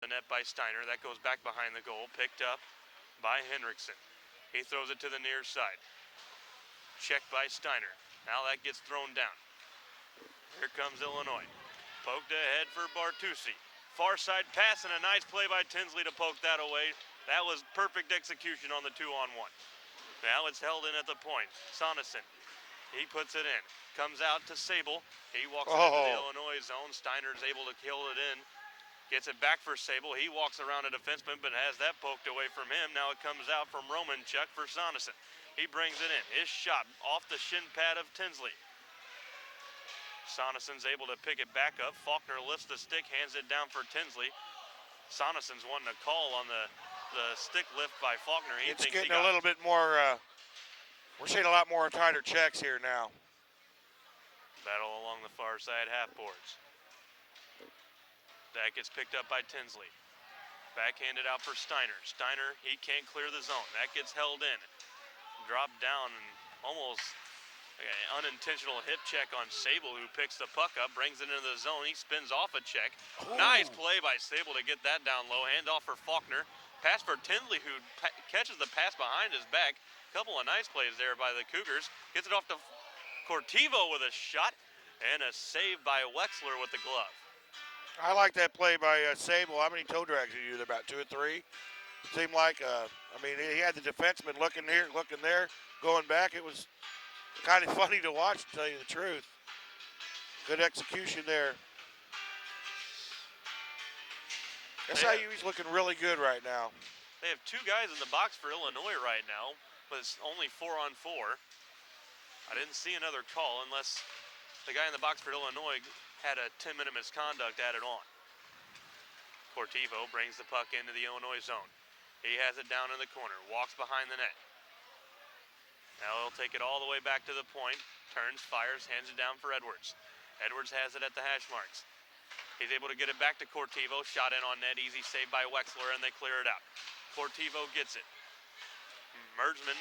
the net by Steiner. That goes back behind the goal. Picked up by Henriksen. He throws it to the near side. Checked by Steiner. Now that gets thrown down. Here comes Illinois. Poked ahead for Bartusi. Far side pass and a nice play by Tinsley to poke that away. That was perfect execution on the 2-on-1. Now it's held in at the point. Sonesson, he puts it in. Comes out to Sable. He walks it into the Illinois zone. Steiner's able to kill it in. Gets it back for Sable. He walks around a defenseman but has that poked away from him. Now it comes out from Romanchuk for Sonesson. He brings it in. His shot off the shin pad of Tinsley. Sonesson's able to pick it back up. Faulkner lifts the stick, hands it down for Tinsley. Sonesson's wanting a call on the stick lift by Faulkner. It's getting a little bit more, we're seeing a lot more tighter checks here now. Battle along the far side half boards. That gets picked up by Tinsley. Backhanded out for Steiner. Steiner, he can't clear the zone. That gets held in. Dropped down and almost unintentional hip check on Sable, who picks the puck up, brings it into the zone. He spins off a check. Ooh. Nice play by Sable to get that down low. Hand off for Faulkner. Pass for Tinsley, who catches the pass behind his back. Couple of nice plays there by the Cougars. Gets it off to Cortivo with a shot and a save by Wexler with the glove. I like that play by Sable. How many toe drags did he do? About 2 or 3? Seemed like, he had the defenseman looking here, looking there, going back. It was kind of funny to watch, to tell you the truth. Good execution there. SIU's looking really good right now. They have 2 guys in the box for Illinois right now, but it's only 4-on-4. I didn't see another call unless the guy in the box for Illinois had a 10-minute misconduct added on. Cortivo brings the puck into the Illinois zone. He has it down in the corner, walks behind the net. Now he'll take it all the way back to the point, turns, fires, hands it down for Edwards. Edwards has it at the hash marks. He's able to get it back to Cortivo, shot in on net, easy save by Wexler, and they clear it out. Cortivo gets it. Mergsman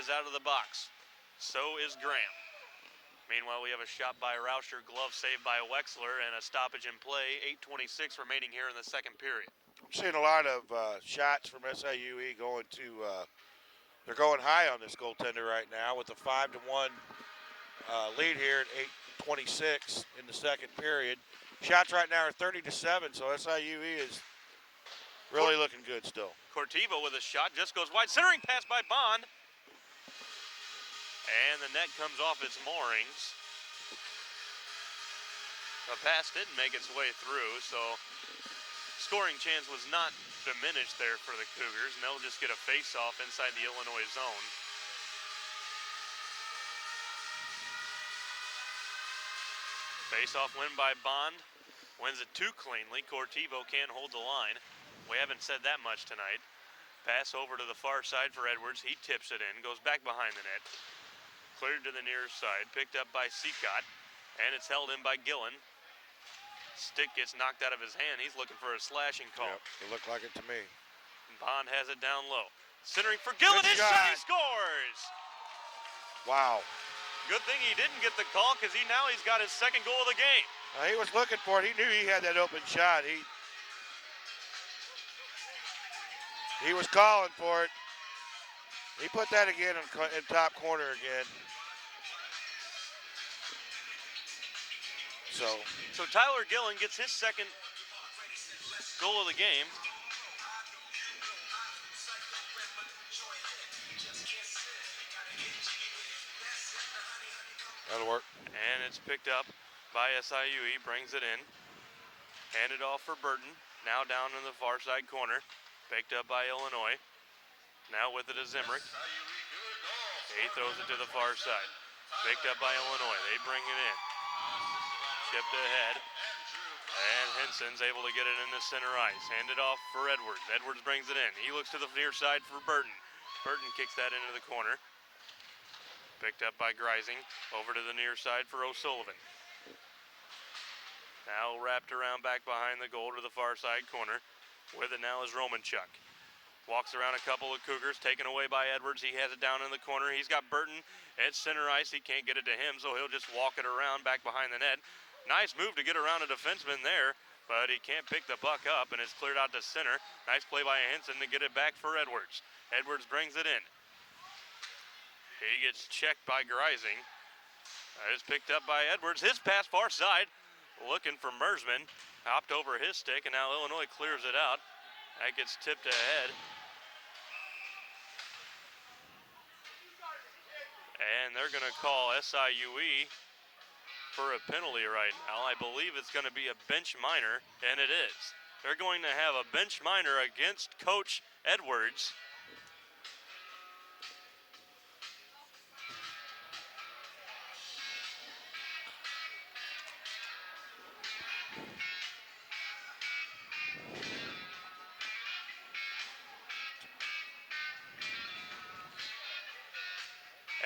is out of the box. So is Graham. Meanwhile, we have a shot by Rauscher, glove saved by Wexler, and a stoppage in play. 8:26 remaining here in the second period. I'm seeing a lot of shots from SIUE going to, they're going high on this goaltender right now with a 5-1 lead here at 8:26 in the second period. Shots right now are 30-7, so SIUE is really looking good still. Cortivo with a shot, just goes wide. Centering pass by Bond. And the net comes off its moorings. The pass didn't make its way through, so scoring chance was not diminished there for the Cougars, and they'll just get a face-off inside the Illinois zone. Face-off win by Bond. Wins it too cleanly. Cortivo can't hold the line. We haven't said that much tonight. Pass over to the far side for Edwards. He tips it in, goes back behind the net. Cleared to the near side, picked up by Seacott, and it's held in by Gillen. Stick gets knocked out of his hand. He's looking for a slashing call. Yep, it looked like it to me. Bond has it down low. Centering for Gillen, his shot, he scores! Wow. Good thing he didn't get the call, because now he's got his second goal of the game. He was looking for it. He knew he had that open shot. He was calling for it. He put that again in top corner again. So Tyler Gillen gets his second goal of the game. That'll work. And it's picked up by SIUE, brings it in. Handed off for Burton. Now down in the far side corner. Picked up by Illinois. Now with it is Zimmerich. He throws it to the far side. Picked up by Illinois. They bring it in. Chipped ahead. And Henson's able to get it into center ice. Handed off for Edwards. Edwards brings it in. He looks to the near side for Burton. Burton kicks that into the corner. Picked up by Greising. Over to the near side for O'Sullivan. Now wrapped around back behind the goal to the far side corner. With it now is Romanchuk. Walks around a couple of Cougars, taken away by Edwards. He has it down in the corner. He's got Burton at center ice. He can't get it to him, so he'll just walk it around back behind the net. Nice move to get around a defenseman there, but he can't pick the puck up, and it's cleared out to center. Nice play by Henson to get it back for Edwards. Edwards brings it in. He gets checked by Greising. It's picked up by Edwards. His pass far side, looking for Mersman. Hopped over his stick, and now Illinois clears it out. That gets tipped ahead. And they're going to call SIUE for a penalty right now. I believe it's going to be a bench minor, and it is. They're going to have a bench minor against Coach Edwards.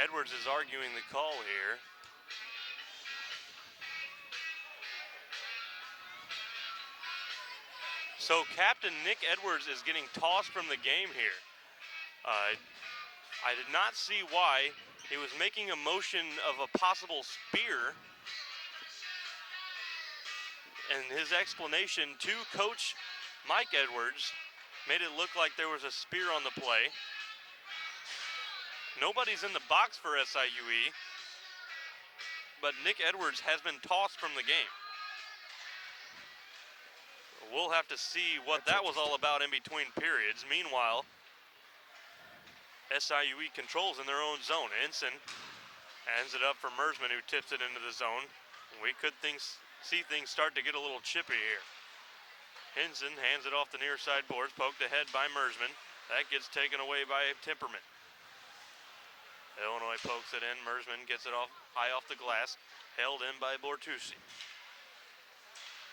Edwards is arguing the call here. So Captain Nick Edwards is getting tossed from the game here. I did not see why. He was making a motion of a possible spear. And his explanation to Coach Mike Edwards made it look like there was a spear on the play. Nobody's in the box for SIUE, but Nick Edwards has been tossed from the game. We'll have to see what that was all about in between periods. Meanwhile, SIUE controls in their own zone. Ensign hands it up for Mersman, who tips it into the zone. We could see things start to get a little chippy here. Henson hands it off the near side boards, poked ahead by Mersman. That gets taken away by Temperman. Illinois pokes it in. Mersman gets it off high off the glass, held in by Bortucci.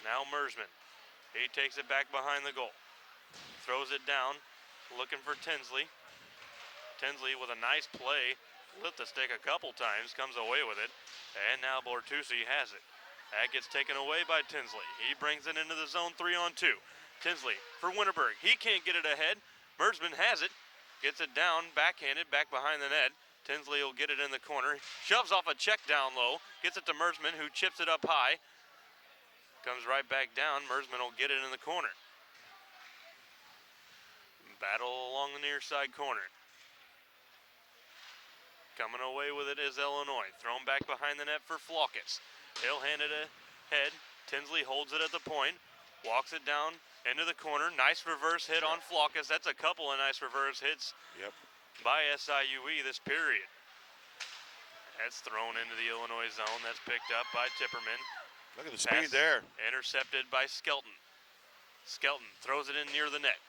Now Mersman. He takes it back behind the goal. Throws it down, looking for Tinsley. Tinsley with a nice play, lit the stick a couple times, comes away with it, and now Bortucci has it. That gets taken away by Tinsley. He brings it into the zone 3-on-2. Tinsley for Winterberg. He can't get it ahead. Mersman has it, gets it down, backhanded, back behind the net. Tinsley will get it in the corner, shoves off a check down low, gets it to Mersman, who chips it up high. Comes right back down. Mersman will get it in the corner. Battle along the near side corner. Coming away with it is Illinois. Thrown back behind the net for Flaukus. He'll hand it ahead. Tinsley holds it at the point. Walks it down into the corner. Nice reverse hit on Flaukus. That's a couple of nice reverse hits by SIUE this period. That's thrown into the Illinois zone. That's picked up by Tipperman. Look at the speed there. Intercepted by Skelton. Skelton throws it in near the net.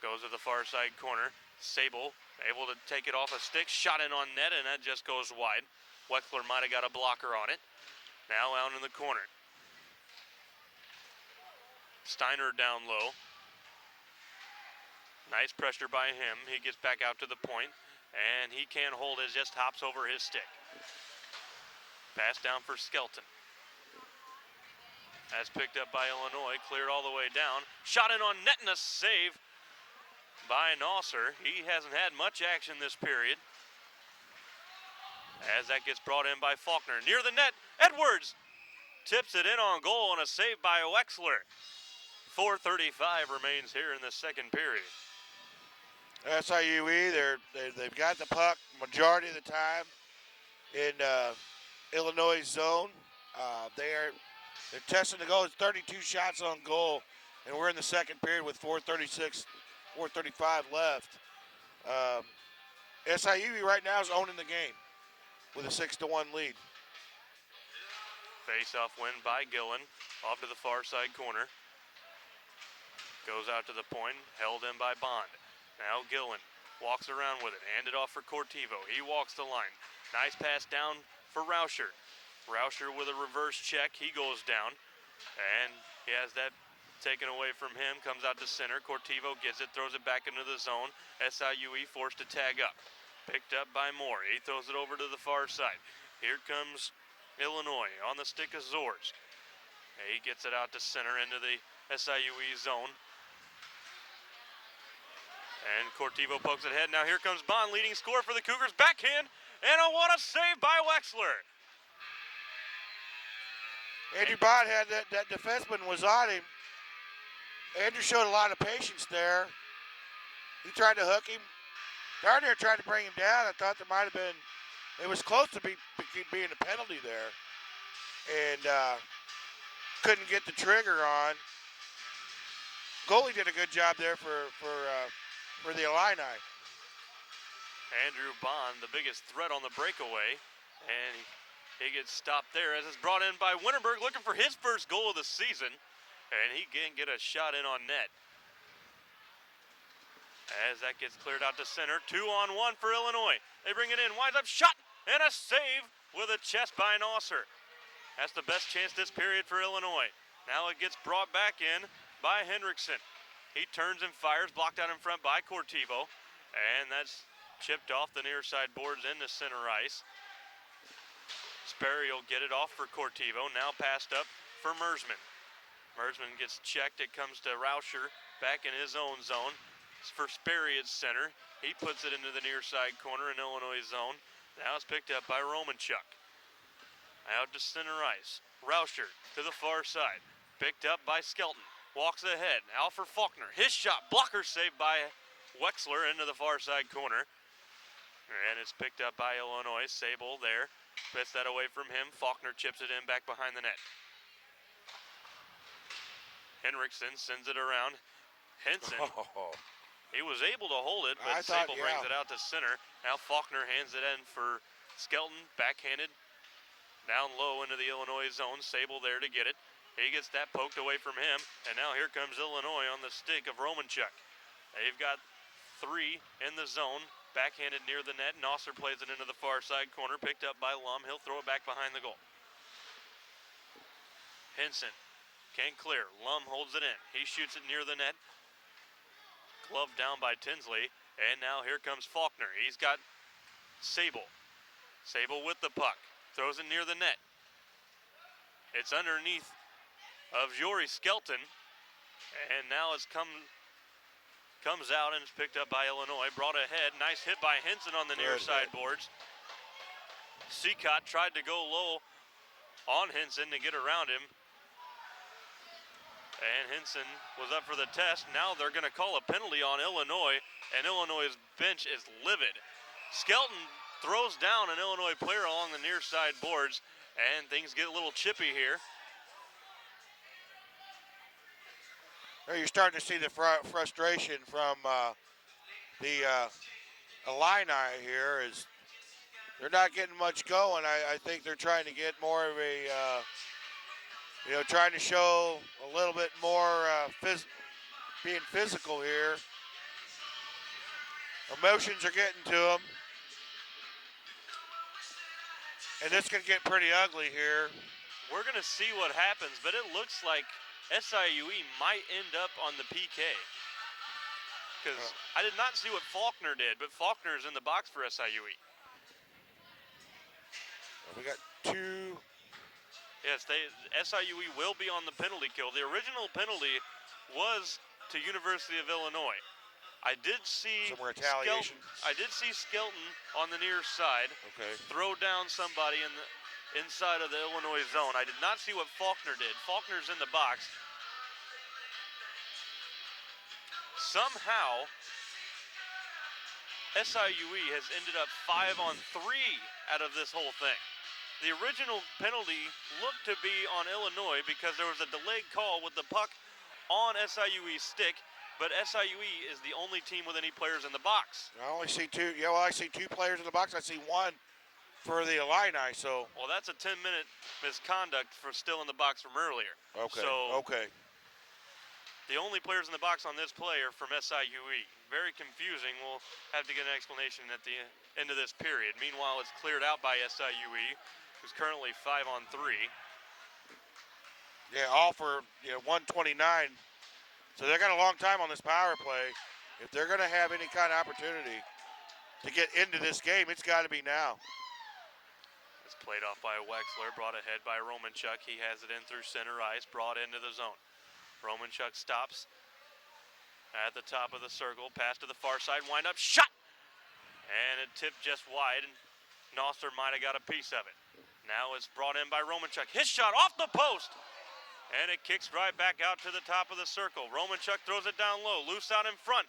Goes to the far side corner. Sable able to take it off a stick. Shot in on net, and that just goes wide. Wexler might have got a blocker on it. Now out in the corner. Steiner down low. Nice pressure by him. He gets back out to the point, and he can't hold it. Just hops over his stick. Pass down for Skelton. That's picked up by Illinois, cleared all the way down. Shot in on net and a save by Nosser. He hasn't had much action this period. As that gets brought in by Faulkner. Near the net, Edwards tips it in on goal and a save by Wexler. 4:35 remains here in the second period. SIUE, they've got the puck majority of the time in Illinois' zone. They're testing the goal. It's 32 shots on goal, and we're in the second period with 4:35 left. SIUE right now is owning the game with a 6-1 lead. Face-off win by Gillen, off to the far side corner. Goes out to the point, held in by Bond. Now Gillen walks around with it, handed off for Cortivo. He walks the line. Nice pass down for Rauscher. Rauscher with a reverse check. He goes down, and he has that taken away from him. Comes out to center. Cortivo gets it, throws it back into the zone. SIUE forced to tag up. Picked up by Moore. He throws it over to the far side. Here comes Illinois on the stick of Zorz. He gets it out to center into the SIUE zone. And Cortivo pokes it ahead. Now here comes Bond, leading scorer for the Cougars. Backhand, and what a save by Wexler. Andrew Bond had that defenseman was on him, Andrew showed a lot of patience there. He tried to hook him. Darn near tried to bring him down. I thought there might have been, it was close to being a penalty there. And couldn't get the trigger on. Goalie did a good job there for the Illini. Andrew Bond, the biggest threat on the breakaway, and he gets stopped there as it's brought in by Winterberg, looking for his first goal of the season, and he can get a shot in on net. As that gets cleared out to center, 2-on-1 for Illinois. They bring it in, winds up, shot, and a save with a chest by Nosser. That's the best chance this period for Illinois. Now it gets brought back in by Henriksen. He turns and fires, blocked out in front by Cortivo, and that's chipped off the near side boards into center ice. Sperry will get it off for Cortivo, now passed up for Mersman. Mersman gets checked, it comes to Rauscher, back in his own zone. For Sperry at center. He puts it into the near side corner in Illinois' zone. Now it's picked up by Romanchuk. Out to center ice. Rauscher to the far side. Picked up by Skelton. Walks ahead. Out for Faulkner. His shot. Blocker saved by Wexler into the far side corner. And it's picked up by Illinois. Sable there. Puts that away from him. Faulkner chips it in back behind the net. Henriksen sends it around. Henson. He was able to hold it, but Sable brings it out to center. Now Faulkner hands it in for Skelton, backhanded, down low into the Illinois zone. Sable there to get it. He gets that poked away from him, and now here comes Illinois on the stick of Romanchuk. They've got 3 in the zone, backhanded near the net. Nosser plays it into the far side corner, picked up by Lum. He'll throw it back behind the goal. Henson can't clear. Lum holds it in. He shoots it near the net. Glove down by Tinsley, and now here comes Faulkner. He's got Sable. Sable with the puck. Throws it near the net. It's underneath of Yuri Skelton, and now it's comes out and it's picked up by Illinois. Brought ahead. Nice hit by Henson on the near side boards. Seacott tried to go low on Henson to get around him. And Henson was up for the test. Now they're going to call a penalty on Illinois, and Illinois' bench is livid. Skelton throws down an Illinois player along the near side boards, and things get a little chippy here. You're starting to see the frustration from the Illini here. Is they're not getting much going. I think they're trying to get more of a trying to show a little bit more being physical here. Emotions are getting to them. And this can get pretty ugly here. We're going to see what happens, but it looks like SIUE might end up on the PK. Because I did not see what Faulkner did, but Faulkner is in the box for SIUE. We got 2. Yes, SIUE will be on the penalty kill. The original penalty was to University of Illinois. I did see some retaliation. Skelton on the near side throw down somebody inside of the Illinois zone. I did not see what Faulkner did. Faulkner's in the box. Somehow, SIUE has ended up 5-on-3 out of this whole thing. The original penalty looked to be on Illinois because there was a delayed call with the puck on SIUE's stick, but SIUE is the only team with any players in the box. I only see 2. Yeah, well, I see 2 players in the box. I see 1 for the Illini, so. Well, that's a 10-minute misconduct for still in the box from earlier. Okay. The only players in the box on this play are from SIUE. Very confusing. We'll have to get an explanation at the end of this period. Meanwhile, it's cleared out by SIUE, who's currently 5-on-3. Yeah, all for 129. So they got a long time on this power play. If they're going to have any kind of opportunity to get into this game, it's got to be now. It's played off by Wexler, brought ahead by Romanchuk. He has it in through center ice, brought into the zone. Romanchuk stops at the top of the circle, pass to the far side, wind up, shot! And it tipped just wide, and Nosser might have got a piece of it. Now it's brought in by Romanchuk. His shot off the post! And it kicks right back out to the top of the circle. Romanchuk throws it down low, loose out in front.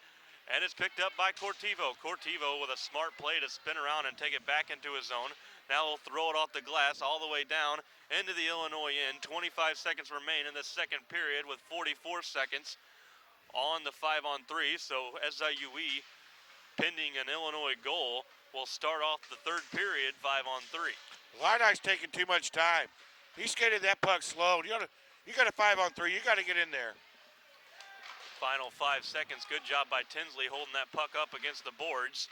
And it's picked up by Cortivo. Cortivo with a smart play to spin around and take it back into his zone. Now he'll throw it off the glass all the way down into the Illinois end. 25 seconds remain in the second period with 44 seconds on the 5-on-3. So SIUE, pending an Illinois goal, will start off the third period 5-on-3. Illini's taking too much time. He skated that puck slow. You got a 5-on-3. You got to get in there. Final 5 seconds. Good job by Tinsley holding that puck up against the boards.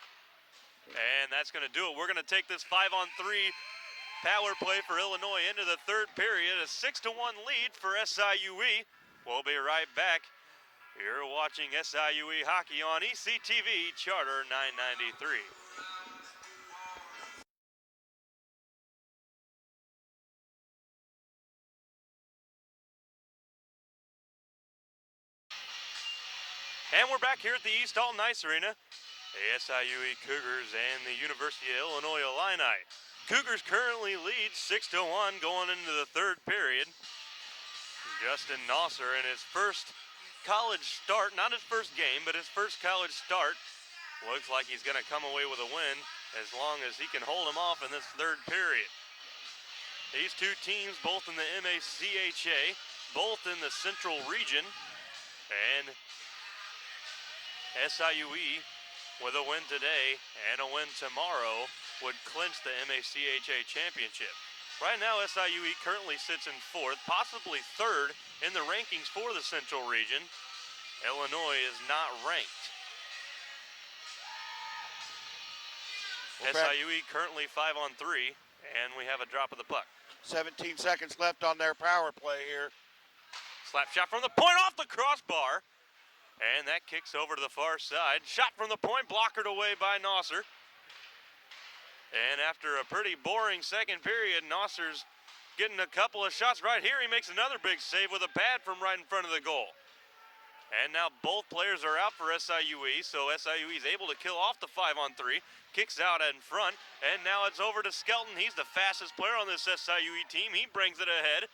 And that's going to do it. We're going to take this 5-on-3 power play for Illinois into the third period. A 6-1 lead for SIUE. We'll be right back. You're watching SIUE hockey on ECTV Charter 993. And we're back here at the East Alton Ice Arena. The SIUE Cougars and the University of Illinois Illini. Cougars currently lead 6-1 going into the third period. Justin Nosser in his first college start, not his first game, but his first college start. Looks like he's going to come away with a win as long as he can hold them off in this third period. These two teams, both in the MACHA, both in the Central Region, and SIUE with a win today and a win tomorrow would clinch the MACHA championship. Right now, SIUE currently sits in fourth, possibly third in the rankings for the Central Region. Illinois is not ranked. SIUE currently 5-on-3, and we have a drop of the puck. 17 seconds left on their power play here. Slap shot from the point off the crossbar. And that kicks over to the far side. Shot from the point, blockered away by Nosser. And after a pretty boring second period, Nosser's getting a couple of shots right here. He makes another big save with a pad from right in front of the goal. And now both players are out for SIUE, so SIUE is able to kill off the 5-on-3. Kicks out in front, and now it's over to Skelton. He's the fastest player on this SIUE team. He brings it ahead.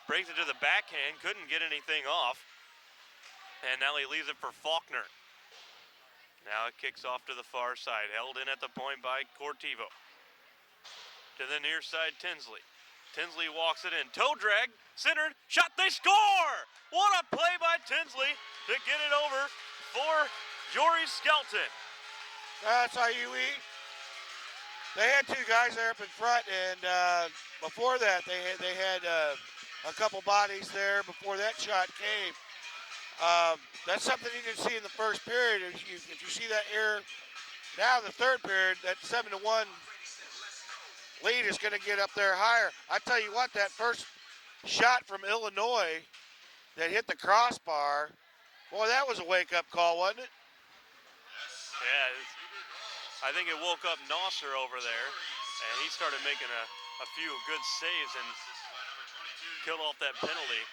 Brings it to the backhand, couldn't get anything off. And now he leaves it for Faulkner. Now it kicks off to the far side, held in at the point by Cortivo. To the near side, Tinsley. Tinsley walks it in, toe drag, centered, shot, they score! What a play by Tinsley to get it over for Jory Skelton. SIUE, they had two guys there up in front, and before that, they had a couple bodies there before that shot came. That's something you didn't see in the first period. If you see that error now in the third period, that 7-1 lead is going to get up there higher. I tell you what, that first shot from Illinois that hit the crossbar, boy, that was a wake-up call, wasn't it? Yeah, I think it woke up Nosser over there, and he started making a few good saves and killed off that penalty.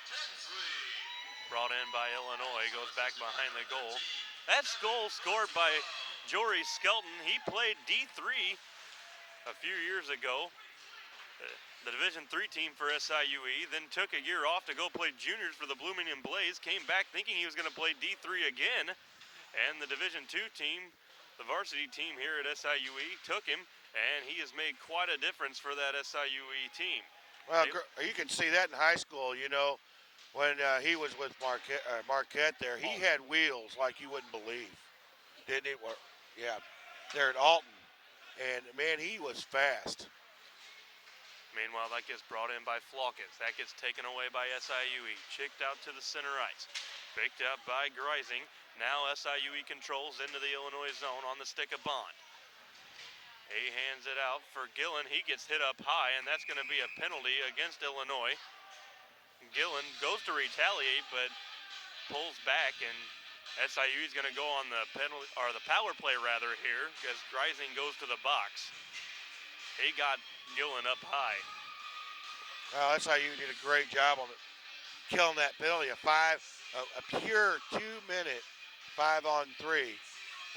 Brought in by Illinois, goes back behind the goal. That's goal scored by Jory Skelton. He played D3 a few years ago, the Division III team for SIUE, then took a year off to go play juniors for the Bloomington Blaze, came back thinking he was going to play D3 again, and the Division II team, the varsity team here at SIUE, took him, and he has made quite a difference for that SIUE team. Well, you can see that in high school, you know. When he was with Marquette there, he had wheels like you wouldn't believe, didn't he? Yeah, there at Alton. And, man, he was fast. Meanwhile, that gets brought in by Flauckens. That gets taken away by SIUE. Chicked out to the center ice. Picked up by Greising. Now SIUE controls into the Illinois zone on the stick of Bond. He hands it out for Gillen. He gets hit up high, and that's going to be a penalty against Illinois. Gillen goes to retaliate, but pulls back, and SIUE is going to go on the penalty, or the power play rather here, because Greising goes to the box. He got Gillen up high. Well, SIUE did a great job on it, killing that penalty. A pure 2-minute 5-on-3,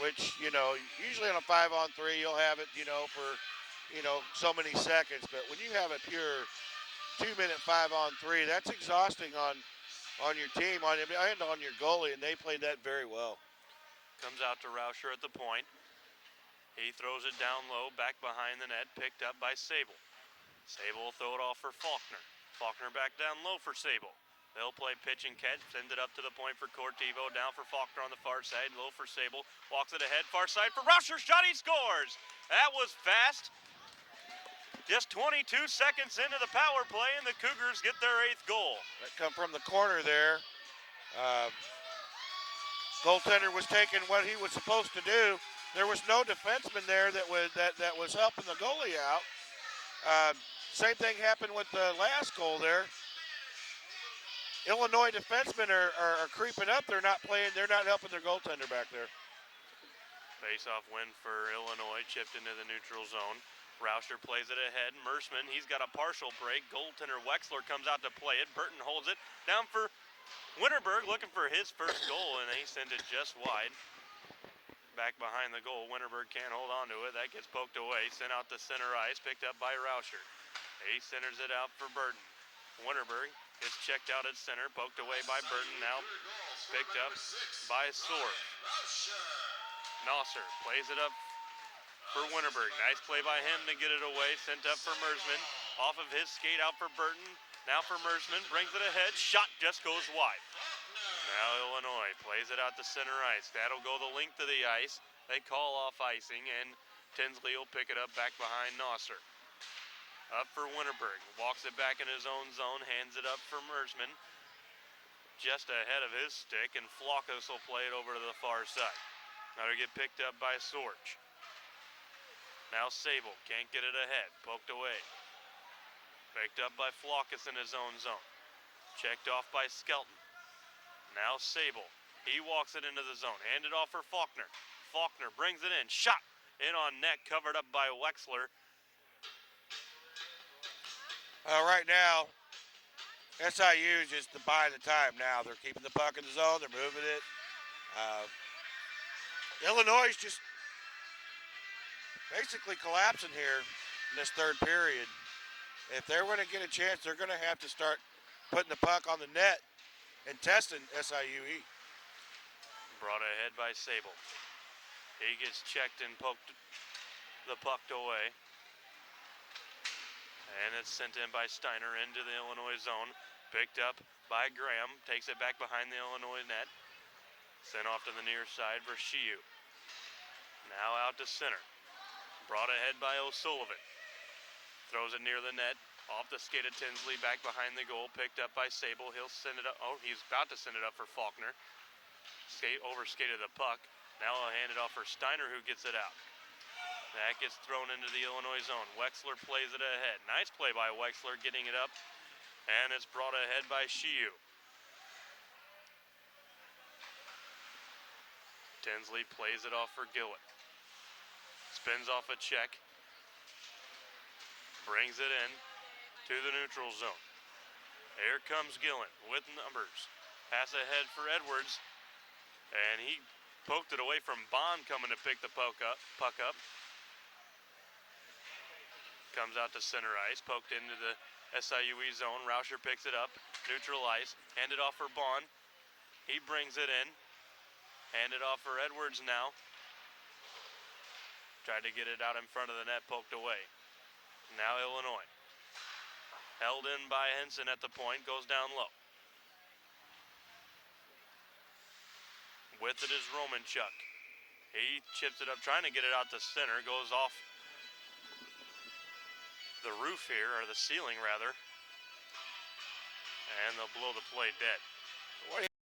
which, you know, usually on a 5-on-3 you'll have it, you know, for, you know, so many seconds. But when you have a pure 2-minute 5-on-3. That's exhausting on your team and on your goalie, and they played that very well. Comes out to Rauscher at the point. He throws it down low, back behind the net, picked up by Sable. Sable will throw it off for Faulkner. Faulkner back down low for Sable. They'll play pitch and catch, send it up to the point for Cortivo, down for Faulkner on the far side, low for Sable, walks it ahead, far side for Rauscher, shot, he scores! That was fast. Just 22 seconds into the power play, and the Cougars get their 8th goal. That come from the corner there. Goaltender was taking what he was supposed to do. There was no defenseman there that was helping the goalie out. Same thing happened with the last goal there. Illinois defensemen are creeping up. They're not playing. They're not helping their goaltender back there. Face-off win for Illinois, chipped into the neutral zone. Rauscher plays it ahead. Merschman, he's got a partial break. Goaltender Wexler comes out to play it. Burton holds it down for Winterberg, looking for his first goal, and they send it just wide. Back behind the goal, Winterberg can't hold on to it. That gets poked away, sent out to center ice, picked up by Rauscher. He centers it out for Burton. Winterberg is checked out at center, poked away by Burton, now picked up by Sword. Nosser plays it up for Winterberg. Nice play by him to get it away, sent up for Mersman. Off of his skate out for Burton, now for Mersman, brings it ahead, shot just goes wide. Now Illinois plays it out to center ice. That'll go the length of the ice. They call off icing, and Tinsley will pick it up back behind Nosser. Up for Winterberg, walks it back in his own zone, hands it up for Mersman. Just ahead of his stick, and Flockus will play it over to the far side. Now to get picked up by Sorge. Now Sable, can't get it ahead, poked away. Picked up by Flockus in his own zone. Checked off by Skelton. Now Sable, he walks it into the zone, handed off for Faulkner. Faulkner brings it in, shot in on net, covered up by Wexler. Right now, SIU is just buying the time now. They're keeping the puck in the zone. They're moving it. Illinois is just basically collapsing here in this third period. If they're going to get a chance, they're going to have to start putting the puck on the net and testing SIUE. Brought ahead by Sable. He gets checked and poked the puck away. And it's sent in by Steiner into the Illinois zone. Picked up by Graham. Takes it back behind the Illinois net. Sent off to the near side for Shiu. Now out to center. Brought ahead by O'Sullivan. Throws it near the net. Off the skate of Tinsley. Back behind the goal. Picked up by Sable. He'll send it up. Oh, he's about to send it up for Faulkner. Overskated the puck. Now he'll hand it off for Steiner, who gets it out. That gets thrown into the Illinois zone. Wexler plays it ahead. Nice play by Wexler getting it up. And it's brought ahead by Shiu. Tinsley plays it off for Gillett. Spins off a check. Brings it in to the neutral zone. Here comes Gillett with numbers. Pass ahead for Edwards. And he poked it away from Bond coming to pick the puck up. Comes out to center ice, poked into the SIUE zone. Rauscher picks it up, neutral ice, handed off for Bond. He brings it in, handed off for Edwards now. Tried to get it out in front of the net, poked away. Now Illinois. Held in by Henson at the point, goes down low. With it is Romanchuk. He chips it up, trying to get it out to center, goes off the roof here, or the ceiling rather, and they'll blow the play dead.